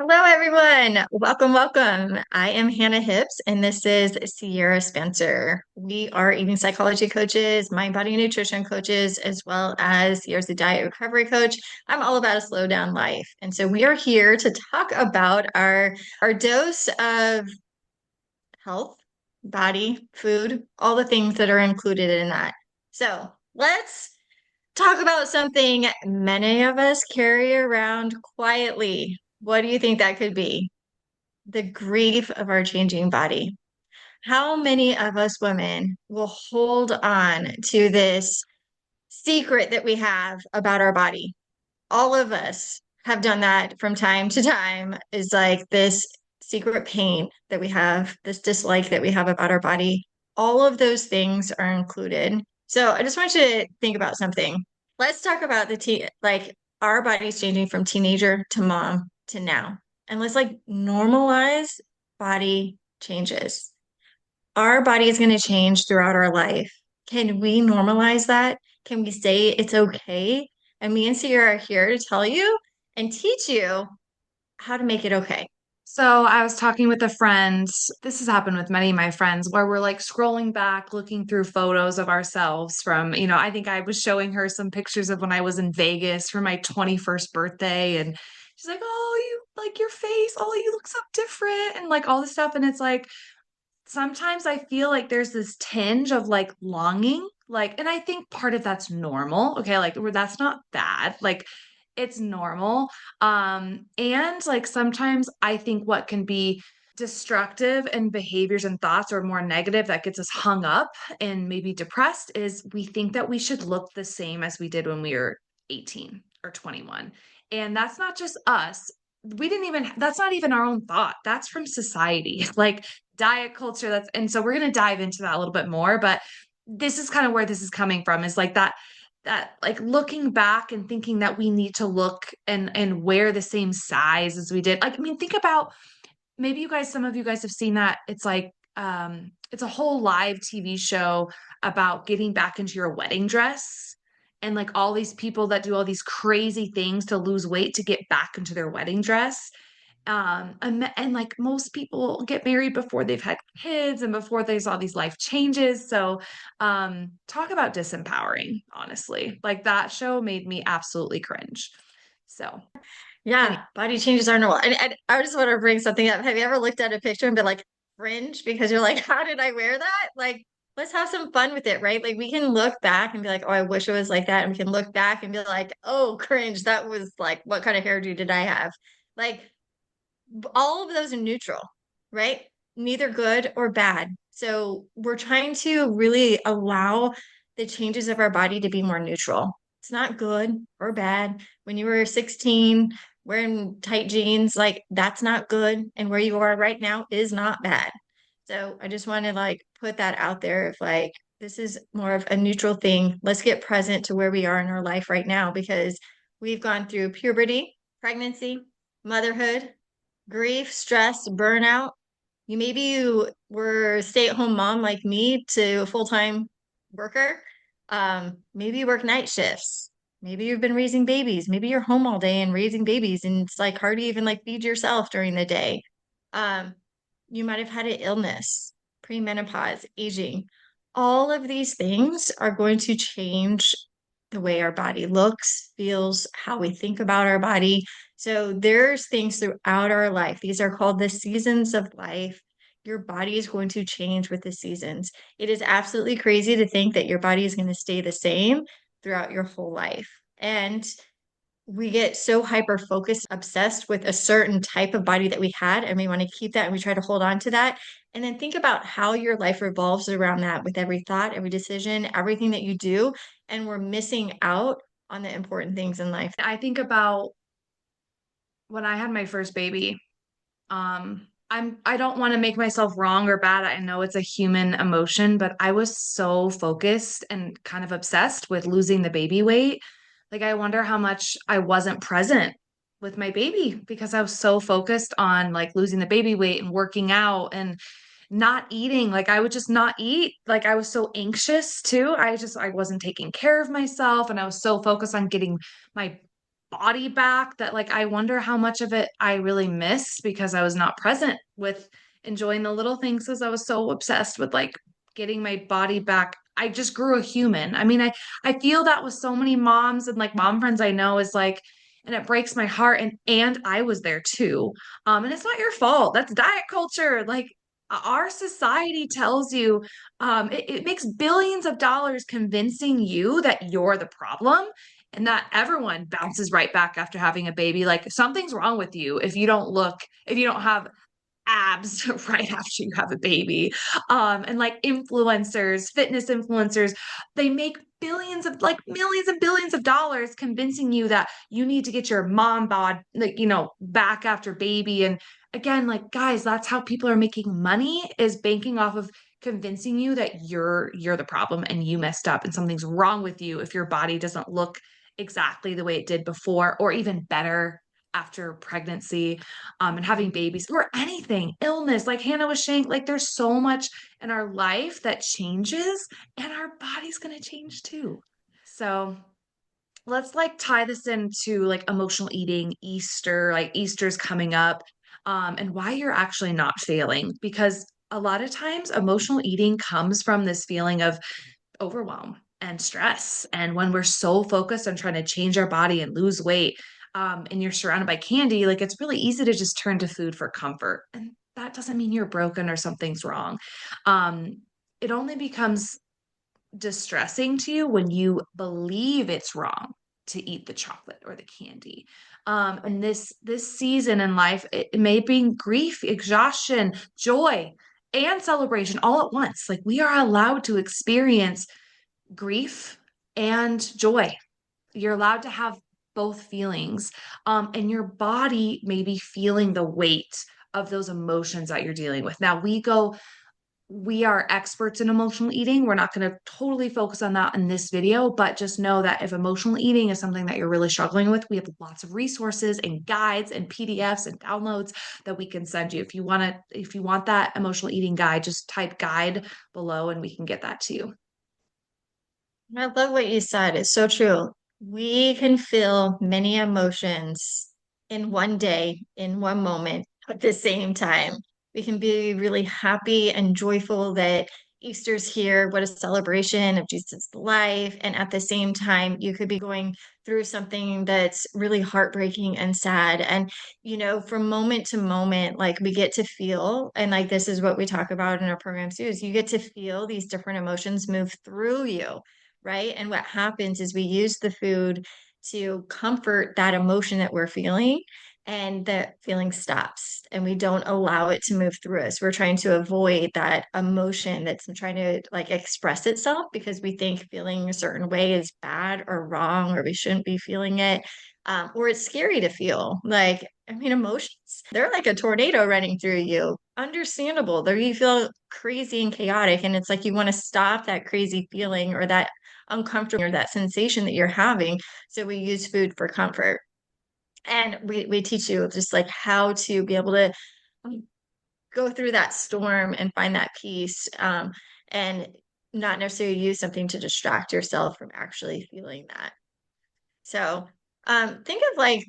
Hello, everyone. Welcome, welcome. I am Hannah Hips, and this is Sierra Spencer. We are eating psychology coaches, mind body nutrition coaches, as well as Sierra's a diet recovery coach. I'm all about a slow down life. And so we are here to talk about our dose of health, body, food, all the things that are included in that. So let's talk about something many of us carry around quietly. What do you think that could be? The grief of our changing body. How many of us women will hold on to this secret that we have about our body? All of us have done that from time to time, is like this secret pain that we have, this dislike that we have about our body. All of those things are included. So I just want you to think about something. Let's talk about like our bodies changing from teenager to mom to now. And let's like normalize body changes. Our body is going to change throughout our life. Can we normalize that? Can we say it's okay? And me and Sierra are here to tell you and teach you how to make it okay. So I was talking with a friend. This has happened with many of my friends where we're like scrolling back, looking through photos of ourselves from, I think I was showing her some pictures of when I was in Vegas for my 21st birthday. And she's like, oh, you like your face. Oh, you look so different. And like all this stuff. And it's like, sometimes I feel like there's this tinge of like longing. Like, and I think part of that's normal. Okay. Like, where that's not bad. Like, it's normal. And like sometimes I think what can be destructive and behaviors and thoughts or more negative that gets us hung up and maybe depressed is we think that we should look the same as we did when we were 18 or 21. And that's not just us. We didn't even, that's not even our own thought. That's from society, like diet culture. And so we're going to dive into that a little bit more. But this is kind of where this is coming from is like that like looking back and thinking that we need to look and wear the same size as we did. Like, I mean, think about maybe some of you guys have seen that. It's like it's a whole live TV show about getting back into your wedding dress and like all these people that do all these crazy things to lose weight to get back into their wedding dress. And like most people get married before they've had kids and before there's all these life changes. So talk about disempowering, honestly. Like that show made me absolutely cringe. So Yeah, anyway. body changes are normal. And I just want to bring something up. Have you ever looked at a picture and been like, cringe? Because you're like, how did I wear that? Like, let's have some fun with it, right? Like, we can look back and be like, oh, I wish it was like that. And we can look back and be like, oh, cringe. That was like, what kind of hairdo did I have? Like, all of those are neutral, right? Neither good or bad. So we're trying to really allow the changes of our body to be more neutral. It's not good or bad. When you were 16, wearing tight jeans, like that's not good. And where you are right now is not bad. So I just want to like put that out there of like, this is more of a neutral thing. Let's get present to where we are in our life right now because we've gone through puberty, pregnancy, motherhood, grief, stress, burnout. You were a stay-at-home mom like me to a full-time worker. Maybe you work night shifts. Maybe you've been raising babies. Maybe you're home all day and raising babies, and it's like hard to even like feed yourself during the day. Um, you might have had an illness, premenopause, aging. All of these things are going to change the way our body looks, feels, how we think about our body. So there's things throughout our life. These are called the seasons of life. Your body is going to change with the seasons. It is absolutely crazy to think that your body is going to stay the same throughout your whole life. And we get so hyper focused, obsessed with a certain type of body that we had, and we want to keep that and we try to hold on to that. And then think about how your life revolves around that with every thought, every decision, everything that you do. And we're missing out on the important things in life. I think about when I had my first baby. I don't want to make myself wrong or bad. I know it's a human emotion, but I was so focused and kind of obsessed with losing the baby weight. Like I wonder how much I wasn't present with my baby because I was so focused on like losing the baby weight and working out and not eating. Like I would just not eat. Like I was so anxious too. I wasn't taking care of myself and I was so focused on getting my body back that like I wonder how much of it I really missed because I was not present with enjoying the little things because I was so obsessed with like getting my body back. I just grew a human. I mean, I feel that with so many moms and like mom friends I know is like, and it breaks my heart. And I was there too. And it's not your fault. That's diet culture. Like our society tells you, it makes billions of dollars convincing you that you're the problem and that everyone bounces right back after having a baby. Like something's wrong with you if you don't have abs right after you have a baby. And like influencers, fitness influencers, they make billions of like millions and billions of dollars convincing you that you need to get your mom bod like back after baby. And again, like guys, that's how people are making money is banking off of convincing you that you're the problem and you messed up and something's wrong with you if your body doesn't look exactly the way it did before or even better after pregnancy, and having babies or anything, illness, like Hannah was saying, like there's so much in our life that changes and our body's going to change too. So let's like tie this into like emotional eating, Easter, like Easter's coming up, and why you're actually not failing. Because a lot of times emotional eating comes from this feeling of overwhelm and stress. And when we're so focused on trying to change our body and lose weight, and you're surrounded by candy, like it's really easy to just turn to food for comfort. And that doesn't mean you're broken or something's wrong. Um, it only becomes distressing to you when you believe it's wrong to eat the chocolate or the candy. And this season in life, it may bring grief, exhaustion, joy, and celebration all at once. Like we are allowed to experience grief and joy. You're allowed to have both feelings. And your body may be feeling the weight of those emotions that you're dealing with. Now, we are experts in emotional eating. We're not going to totally focus on that in this video, but just know that if emotional eating is something that you're really struggling with, we have lots of resources and guides and PDFs and downloads that we can send you. If you want that emotional eating guide, just type guide below and we can get that to you. I love what you said. It's so true. We can feel many emotions in one day, in one moment at the same time. We can be really happy and joyful that Easter's here. What a celebration of Jesus' life. And at the same time, you could be going through something that's really heartbreaking and sad. And, from moment to moment, like we get to feel, and like this is what we talk about in our programs too, is you get to feel these different emotions move through you, right? And what happens is we use the food to comfort that emotion that we're feeling, and that feeling stops, and we don't allow it to move through us. We're trying to avoid that emotion that's trying to like express itself because we think feeling a certain way is bad or wrong, or we shouldn't be feeling it. Or it's scary to feel. Like, I mean, emotions, they're like a tornado running through you. Understandable. There you feel crazy and chaotic, and it's like you want to stop that crazy feeling or that uncomfortable or that sensation that you're having. So we use food for comfort. And we teach you just like how to be able to go through that storm and find that peace, and not necessarily use something to distract yourself from actually feeling that. So think of like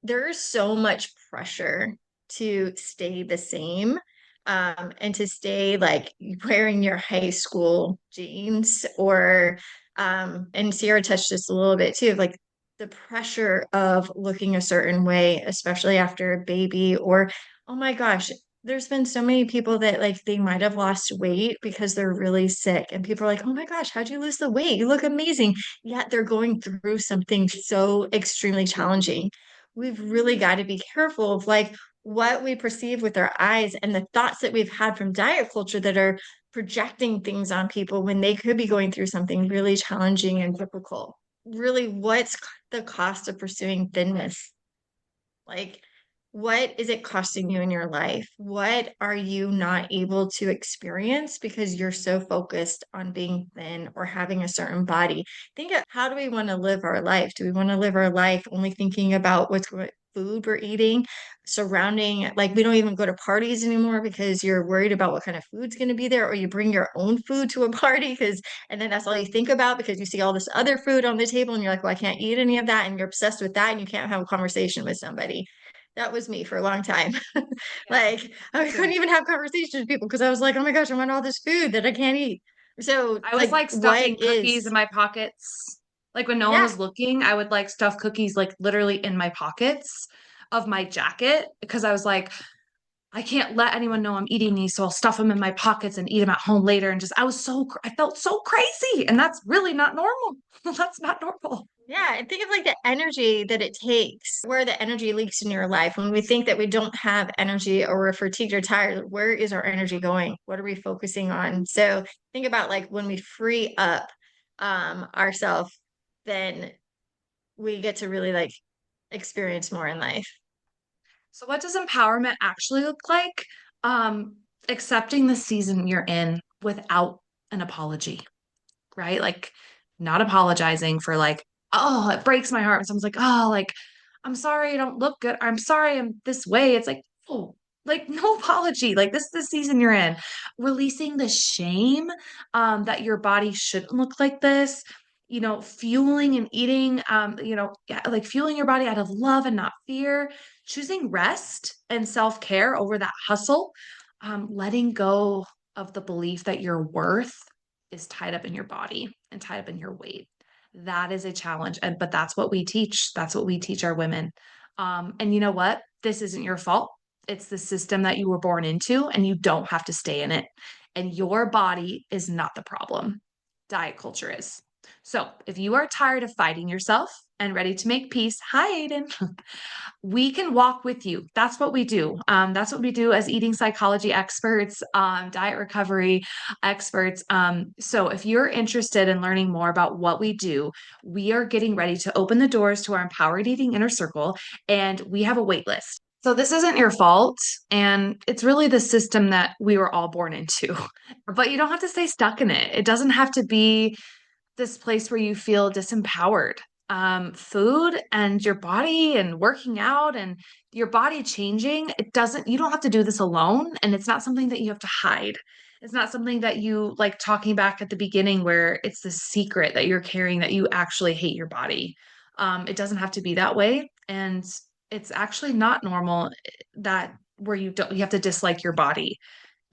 there's so much pressure to stay the same, and to stay like wearing your high school jeans, or and Sierra touched this a little bit too, like the pressure of looking a certain way, especially after a baby, or oh my gosh, there's been so many people that like they might have lost weight because they're really sick, and people are like, oh my gosh, how'd you lose the weight? You look amazing. Yet they're going through something so extremely challenging. We've really got to be careful of like what we perceive with our eyes and the thoughts that we've had from diet culture that are projecting things on people when they could be going through something really challenging and difficult. Really, what's the cost of pursuing thinness? Like, what is it costing you in your life? What are you not able to experience because you're so focused on being thin or having a certain body? Think of how do we want to live our life? Do we want to live our life only thinking about what's food we're eating, surrounding, like we don't even go to parties anymore because you're worried about what kind of food's going to be there, or you bring your own food to a party because, and then that's all you think about because you see all this other food on the table and you're like, well, I can't eat any of that. And you're obsessed with that and you can't have a conversation with somebody. That was me for a long time. Yeah, Like me I too. couldn't even have conversations with people because I was like, oh my gosh, I want all this food that I can't eat. So, I was like, like what stuffing cookies in is, my pockets. Like when no one yeah, was looking, I would like stuff cookies like literally in my pockets of my jacket because I was like, I can't let anyone know I'm eating these, so I'll stuff them in my pockets and eat them at home later. And just, I felt so crazy. And that's really not normal. That's not normal. yeah, and think of like the energy that it takes, where the energy leaks in your life. When we think that we don't have energy or we're fatigued or tired, where is our energy going? What are we focusing on? So think about like when we free up ourselves, then we get to really like experience more in life. So, what does empowerment actually look like? Um, Accepting the season you're in without an apology, right? Like not apologizing for like, oh, it breaks my heart when someone's like, oh, like, I'm sorry I don't look good. I'm sorry I'm this way. It's like, oh, like no apology. Like this is the season you're in. Releasing the shame that your body shouldn't look like this. Fueling and eating, yeah, like fueling your body out of love and not fear, choosing rest and self-care over that hustle, letting go of the belief that your worth is tied up in your body and tied up in your weight. That is a challenge. But that's what we teach. That's what we teach our women. And you know what? This isn't your fault. It's the system that you were born into, and you don't have to stay in it. And your body is not the problem. Diet culture is. So if you are tired of fighting yourself and ready to make peace, hi, Aiden. We can walk with you. That's what we do. That's what we do as eating psychology experts, diet recovery experts. So if you're interested in learning more about what we do, we are getting ready to open the doors to our Empowered Eating Inner Circle, and we have a wait list. So this isn't your fault, and it's really the system that we were all born into. But you don't have to stay stuck in it. It doesn't have to be this place where you feel disempowered. Food and your body and working out and your body changing, you don't have to do this alone. And it's not something that you have to hide. It's not something that you like talking back at the beginning where it's the secret that you're carrying that you actually hate your body. It doesn't have to be that way. And it's actually not normal that where you have to dislike your body.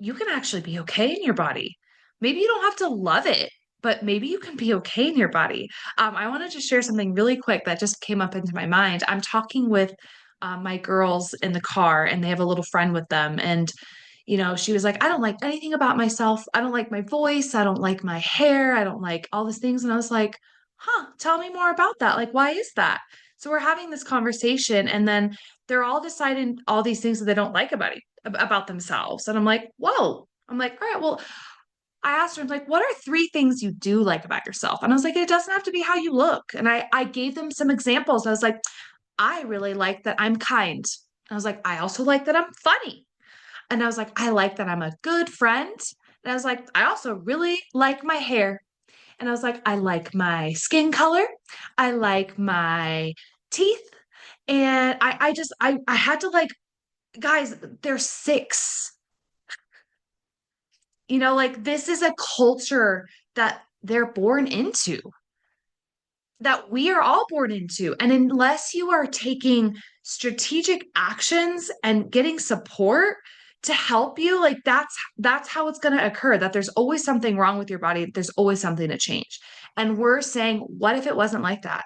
You can actually be okay in your body. Maybe you don't have to love it, but maybe you can be okay in your body. I wanted to share something really quick that just came up into my mind. I'm talking with my girls in the car, and they have a little friend with them. And, she was like, I don't like anything about myself. I don't like my voice. I don't like my hair. I don't like all these things. And I was like, huh, tell me more about that. Like, why is that? So we're having this conversation, and then they're all deciding all these things that they don't like about themselves. And I'm like, whoa. I'm like, all right, well, I asked her, I'm like, what are three things you do like about yourself? And I was like, it doesn't have to be how you look. And I gave them some examples. I was like, I really like that I'm kind. I was like, I also like that I'm funny. And I was like, I like that I'm a good friend. And I was like, I also really like my hair. And I was like, I like my skin color. I like my teeth. And I had to like, guys, they're six. Like this is a culture that they're born into, that we are all born into. And unless you are taking strategic actions and getting support to help you, like that's how it's going to occur, that there's always something wrong with your body. There's always something to change. And we're saying, what if it wasn't like that?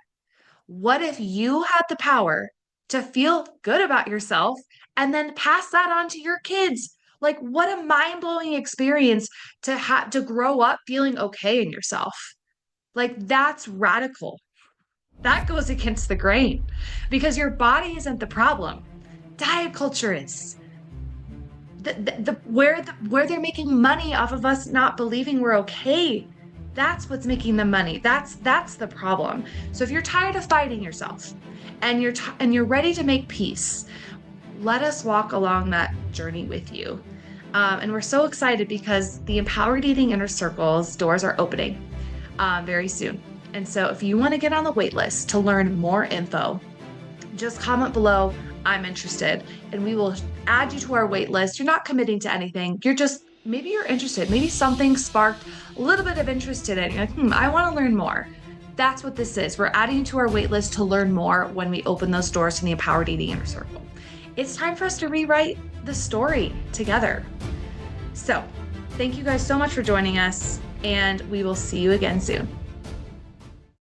What if you had the power to feel good about yourself and then pass that on to your kids? Like what a mind-blowing experience to have to grow up feeling okay in yourself. Like that's radical. That goes against the grain because your body isn't the problem. Diet culture is. Where they're making money off of us not believing we're okay. That's what's making the money. That's the problem. So if you're tired of fighting yourself and you're ready to make peace, let us walk along that journey with you. And we're so excited because the Empowered Eating Inner Circle's doors are opening very soon. And so if you want to get on the wait list to learn more info, just comment below. I'm interested. And we will add you to our wait list. You're not committing to anything. You're just, maybe you're interested. Maybe something sparked a little bit of interest in it. You're like, I want to learn more. That's what this is. We're adding you to our wait list to learn more when we open those doors to the Empowered Eating Inner Circle. It's time for us to rewrite the story together. So, thank you guys so much for joining us, and we will see you again soon.